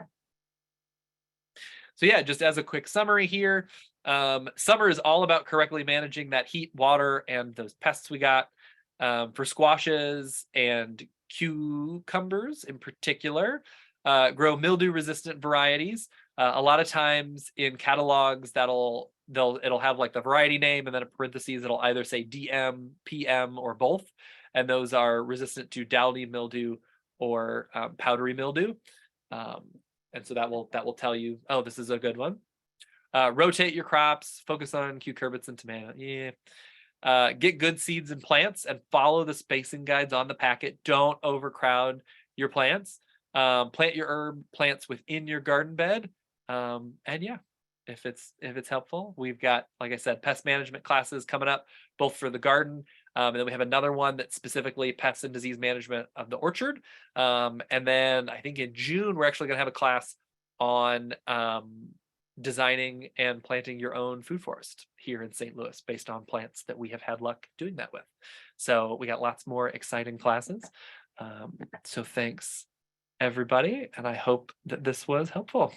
So yeah, just as a quick summary here, summer is all about correctly managing that heat, water, and those pests we got. For squashes and cucumbers in particular, grow mildew-resistant varieties. A lot of times in catalogs, it'll have like the variety name, and then in parentheses it'll either say DM, PM, or both, and those are resistant to downy mildew or powdery mildew. And so that will tell you, oh, this is a good one. Rotate your crops, focus on cucurbits and tomato. Yeah. Get good seeds and plants and follow the spacing guides on the packet. Don't overcrowd your plants. Plant your herb plants within your garden bed. And yeah, if it's helpful, we've got, like I said, pest management classes coming up, both for the garden. And then we have another one that's specifically pests and disease management of the orchard. And then I think in June, we're actually going to have a class on designing and planting your own food forest here in St. Louis based on plants that we have had luck doing that with. So we got lots more exciting classes. So thanks, everybody. And I hope that this was helpful.